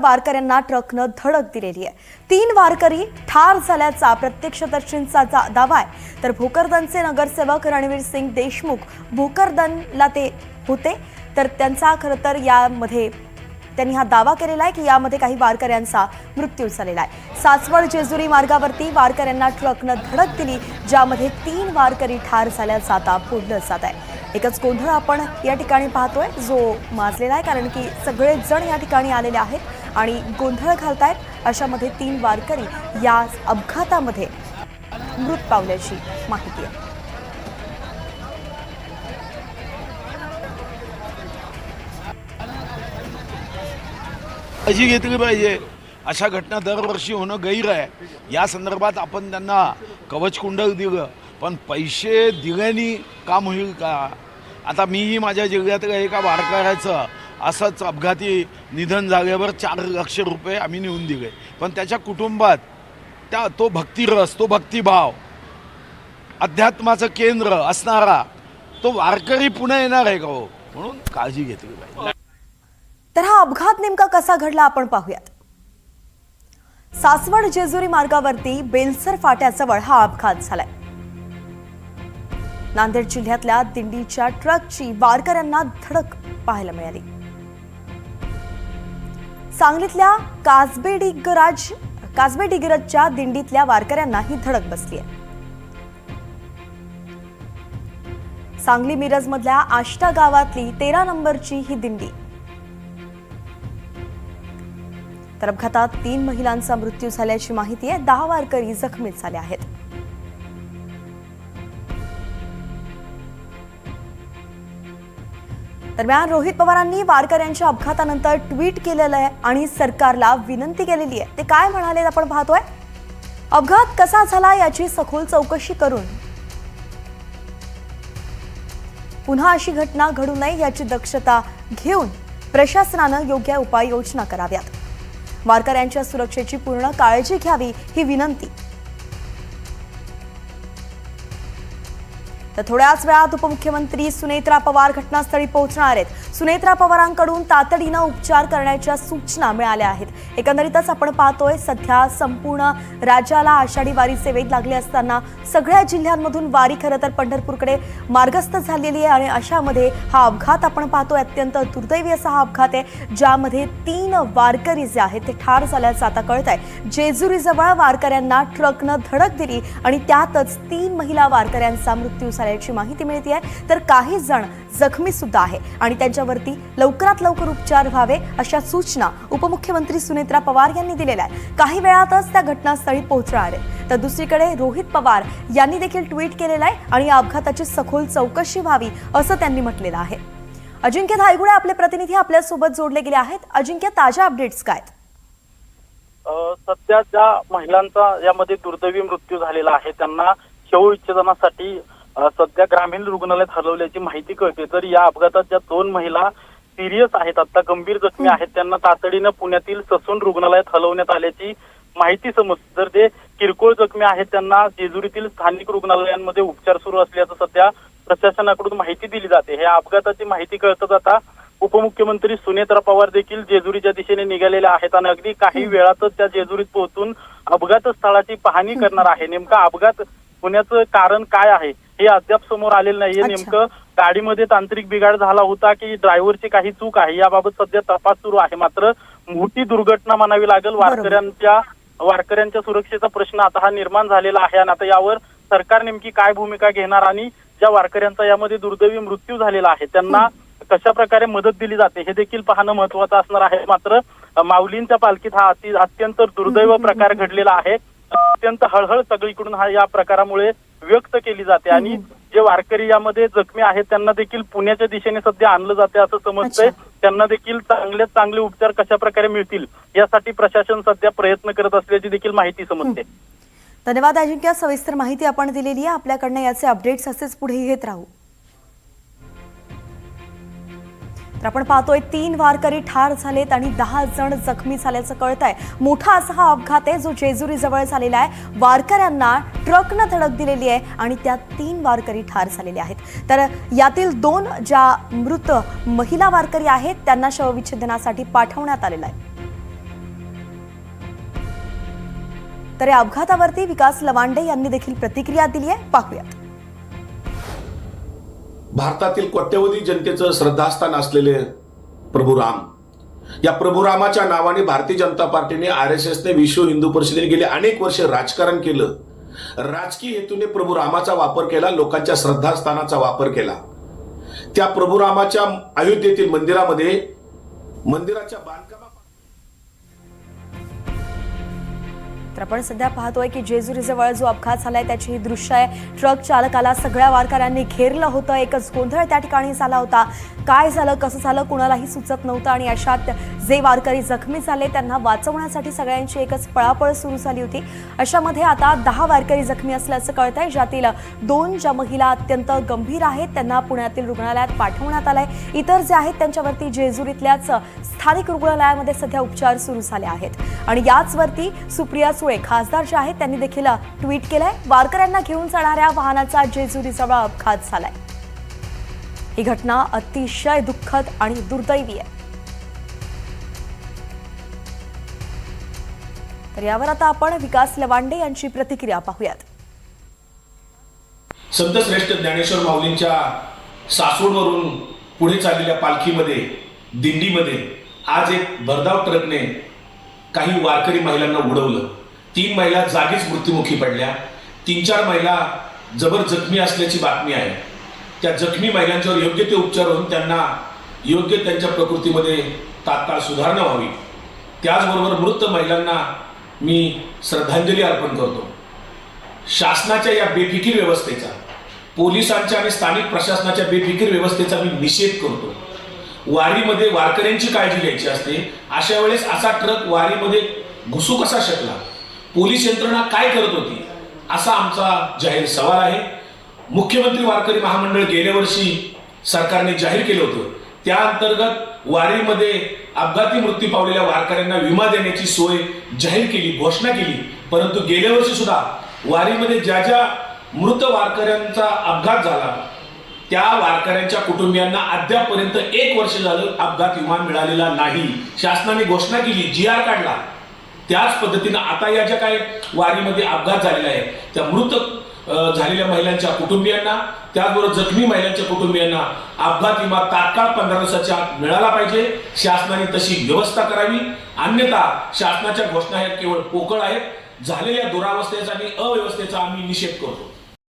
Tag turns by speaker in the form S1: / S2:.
S1: वारकऱ्यांना ट्रकनं धडक दिलेली आहे। 3 वारकरी ठार झाल्याचा प्रत्यक्षदर्शींचा दावा आहे। तर भोकरदनचे नगरसेवक रणवीर सिंग देशमुख भोकरदनला ते होते, तर त्यांचा खरं तर यामध्ये त्यांनी हा दावा केलेला आहे की यामध्ये काही वारकऱ्यांचा मृत्यू झालेला आहे। सासवड जेजुरी मार्गावरती वारकऱ्यांना ट्रकनं धडक दिली, ज्यामध्ये 3 वारकरी ठार झाल्याचं आता बोललं जात आहे। एकच गोंधळ आपण या ठिकाणी पाहतोय जो माजलेला आहे, कारण की सगळेच जण या ठिकाणी आलेले आहेत आणि गोंधळ घालतायत। अशामध्ये 3 वारकरी या अपघातामध्ये मृत पावल्याची माहिती आहे।
S2: काळजी घेतली पाहिजे। अशा घटना दरवर्षी होणं गैर आहे। या संदर्भात आपण त्यांना कवचकुंडल दिलं, पण पैसे दिल्याने काम होईल का? आता मीही माझ्या जिल्ह्यातल्या एका वारकऱ्याचं असंच अपघाती निधन झाल्यावर 4 लाख रुपये आम्ही नेऊन दिले, पण त्याच्या कुटुंबात तो भक्तिरस, तो भक्तिभाव, अध्यात्माचं केंद्र असणारा तो वारकरी पुन्हा येणार आहे का हो? म्हणून काळजी घेतली पाहिजे।
S1: तर हा अपघात नेमका कसा घडला आपण पाहूयात। सासवड जेजुरी मार्गावरती बेलसर फाट्याजवळ हा अपघात झालाय। नांदेड जिल्ह्यातल्या दिंडीच्या ट्रकची वारकऱ्यांना धडक पाहायला मिळाली। सांगलीतल्या काजबे डिग्रजच्या दिंडीतल्या वारकऱ्यांना ही धडक बसली आहे। सांगली मिरज मधल्या आष्टा गावातली 13 नंबरची ही दिंडी। तर अपघातात 3 महिलांचा मृत्यू झाल्याची माहिती आहे। 10 वारकरी जखमी झाले आहेत। दरम्यान रोहित पवारांनी वारकऱ्यांच्या अपघातानंतर ट्विट केलेलं आहे आणि सरकारला विनंती केलेली आहे। ते काय म्हणाले आपण पाहतोय। अपघात कसा झाला याची सखोल चौकशी करून पुन्हा अशी घटना घडू नये याची दक्षता घेऊन प्रशासनानं योग्य उपाययोजना कराव्यात। वारकऱ्यांच्या सुरक्षेची पूर्ण काळजी घ्यावी ही विनंती। तर थोड्याच वेळात उपमुख्यमंत्री सुनेत्रा पवार घटनास्थळी पोहोचणार आहेत। सुनेत्रा पवारांकडून तातडीनं उपचार करण्याच्या सूचना मिळाल्या आहेत। एकंदरीतच आपण पाहतोय सध्या संपूर्ण राज्याला आषाढी वारीचे वेध लागले असताना सगळ्या जिल्ह्यांमधून वारी खरं तर पंढरपूरकडे मार्गस्थ झालेली आहे आणि अशामध्ये हा अपघात आपण पाहतोय। अत्यंत दुर्दैवी असा हा अपघात आहे, ज्यामध्ये 3 वारकरी जे आहेत ते ठार झाल्याचं आता कळत आहे। जेजुरीजवळ वारकऱ्यांना ट्रकनं धडक दिली आणि त्यातच 3 महिला वारकऱ्यांचा मृत्यू झाल्याची माहिती मिळते आहे। तर काही जण जखमी सुद्धा आहे आणि त्यांच्यावरती लवकरात लवकर उपचार व्हावे अशा सूचना उपमुख्यमंत्री सुनेत्रा पवार यांनी दिलेल्या आहेत। काही वेळातच त्या घटनास्थळी पोहोचणार आहेत। तर दुसरीकडे रोहित पवार यांनी देखील ट्विट केलेलं आहे आणि या अपघाताची सखोल चौकशी व्हावी असं त्यांनी म्हटलेलं आहे। अजिंक्य धायगुडे आपले प्रतिनिधी आपल्या सोबत जोडले गेले आहेत। अजिंक्य, ताज्या अपडेट्स काय?
S3: सध्या ज्या महिलांचा यामध्ये दुर्दैवी मृत्यू झालेला आहे त्यांना शवविच्छेदनासाठी सध्या ग्रामीण रुग्णालयात हलवल्याची माहिती कळते। तर या अपघातात ज्या 2 महिला सिरियस आहेत, आता गंभीर जखमी आहेत, त्यांना तातडीनं पुण्यातील ससून रुग्णालयात हलवण्यात आल्याची माहिती समजते। तर जे किरकोळ जखमी आहेत त्यांना जेजुरीतील स्थानिक रुग्णालयांमध्ये उपचार सुरू असल्याचं सध्या प्रशासनाकडून माहिती दिली जाते। या अपघाताची माहिती कळतच आता उपमुख्यमंत्री सुनेत्रा पवार देखील जेजुरीच्या दिशेने निघालेल्या आहेत आणि अगदी काही वेळातच त्या जेजुरीत पोहोचून अपघात स्थळाची पाहणी करणार आहे। नेमका अपघात होण्याचं कारण काय आहे हे अद्याप समोर आलेलं नाहीये। नेमकं गाडीमध्ये तांत्रिक बिघाड झाला होता की ड्रायव्हरची काही चूक आहे याबाबत सध्या तपास सुरू आहे। मात्र मोठी दुर्घटना म्हणावी लागेल। वारकऱ्यांच्या सुरक्षेचा प्रश्न आता हा निर्माण झालेला आहे आणि आता यावर सरकार नेमकी काय भूमिका घेणार आणि ज्या वारकऱ्यांचा यामध्ये दुर्दैवी मृत्यू झालेला आहे त्यांना कशा प्रकारे मदत दिली जाते हे देखील पाहणं महत्वाचं असणार आहे। मात्र माऊलींच्या पालखीत हा अत्यंत दुर्दैव प्रकार घडलेला आहे। अत्यंत हळहळ सगळीकडून या प्रकारामुळे व्यक्त केली जाते आणि जे वारकरी यामध्ये जखमी आहेत त्यांना देखील पुण्याच्या दिशेने सध्या आणलं जाते असं समजतंय। त्यांना देखील चांगले उपचार कशा प्रकारे मिळतील यासाठी प्रशासन सध्या प्रयत्न करत असल्याची देखील माहिती समजते।
S1: धन्यवाद अजिंक्य, सविस्तर माहिती आपण दिलेली आहे। आपल्याकडनं याचे अपडेट्स असेच पुढे घेत राहू। तर आपण पाहतोय 3 वारकरी ठार झालेत आणि 10 जण जखमी झाल्याचं कळत आहे। मोठा असा हा अपघात आहे जो जेजुरी जवळ झालेला आहे। वारकऱ्यांना ट्रकनं धडक दिलेली आहे आणि त्यात 3 वारकरी ठार झालेले आहेत। तर यातील 2 ज्या मृत महिला वारकरी आहेत त्यांना शवविच्छेदनासाठी पाठवण्यात आलेलं आहे। तर या अपघातावरती विकास लवांडे यांनी देखील प्रतिक्रिया दिली आहे, पाहूयात.
S4: भारतातील कोट्यवधी जनतेचं श्रद्धास्थान असलेले प्रभू राम, या प्रभू रामाच्या नावाने भारतीय जनता पार्टीने, RSSने, विश्व हिंदू परिषदेने गेले अनेक वर्ष राजकारण केलं. राजकीय हेतूने प्रभू रामाचा वापर केला, लोकांच्या श्रद्धास्थानाचा वापर केला. त्या प्रभू रामाच्या अयोध्येतील मंदिरामध्ये मंदिराच्या बांधकामा
S1: तर आपण सध्या पाहतोय की जेजुरीजवळ जो अपघात झालाय त्याची ही दृश्य आहे. ट्रक चालकाला सगळ्या वारकऱ्यांनी घेरलं होतं. एकच गोंधळ त्या ठिकाणी झाला होता. काय झालं, कसं झालं, कुणालाही सुचत नव्हतं. आणि अशात जे वारकरी जखमी झाले त्यांना वाचवण्यासाठी सगळ्यांची एकच पळापळ सुरू झाली होती. अशामध्ये आता 10 वारकरी जखमी असल्याचं कळतंय, ज्यातील 2 ज्या महिला अत्यंत गंभीर आहेत त्यांना पुण्यातील रुग्णालयात पाठवण्यात आलंय. इतर जे आहेत त्यांच्यावरती जेजुरीतल्याच स्थानिक रुग्णालयामध्ये सध्या उपचार सुरू झाले आहेत. आणि याचवरती सुप्रिया सुळे खासदार जे आहेत त्यांनी देखील ट्विट केलंय, वारकऱ्यांना घेऊन जाणाऱ्या वाहनाचा जेजुरीजवळ अपघात झालाय. ही घटना अतिशय दुःखद आणि दुर्दैवी आहे. तर यावर आता आपण विकास लवांडे यांची प्रतिक्रिया पाहूयात.
S4: संत श्रेष्ठ ज्ञानेश्वर माऊलींच्या सासवडवरून पुढे चाललेल्या पालखीमध्ये, दिंडीमध्ये आज एक भरधाव ट्रकने काही वारकरी महिलांना उडवलं. 3 महिला जागीच मृत्युमुखी पडल्या. 3-4 महिला जबर जखमी असल्याची बातमी आहे. त्या जखमी महिलांच्यावर योग्य ते उपचार होऊन त्यांना योग्य त्यांच्या प्रकृतीमध्ये तात्काळ सुधारणा व्हावी. त्याचबरोबर मृत महिलांना मी श्रद्धांजली अर्पण करतो. शासनाच्या या बेफिकीर व्यवस्थेचा, पोलिसांच्या आणि स्थानिक प्रशासनाच्या बेफिकीर व्यवस्थेचा मी निषेध करतो. वारीमध्ये वारकऱ्यांची काळजी घ्यायची असते, अशा वेळेस असा ट्रक वारीमध्ये घुसू कसा शकला, पोलीस यंत्रणा काय करत होती, असा आमचा जाहीर सवाल आहे. मुख्यमंत्री वारकरी महामंडळ गेल्या वर्षी सरकारने जाहीर केलं होतं. त्या अंतर्गत वारीमध्ये अपघाती मृत्यू पावलेल्या वारकऱ्यांना विमा देण्याची सोय जाहीर केली, घोषणा केली. परंतु गेल्या वर्षी सुद्धा वारीमध्ये ज्या ज्या मृत वारकऱ्यांचा अपघात झाला त्या वारकऱ्यांच्या कुटुंबियांना अद्यापर्यंत 1 वर्ष झालं अपघात विमा मिळालेला नाही. शासनाने घोषणा केली, GR काढला. त्याच पद्धतीनं आता या ज्या काही वारीमध्ये अपघात झालेला आहे त्या मृत झालेल्या महिलांच्या कुटुंबियांना, त्याचबरोबर जखमी महिलांच्या कुटुंबियांना अपघात विमा तात्काळ 15 दिवसाच्या आत मिळाला पाहिजे. शासनाने तशी व्यवस्था करावी. अन्यथा शासनाच्या घोषणा ह्या केवळ पोकळ आहेत. झालेल्या दुरावस्थेचा आणि अव्यवस्थेचा आम्ही निषेध करतो.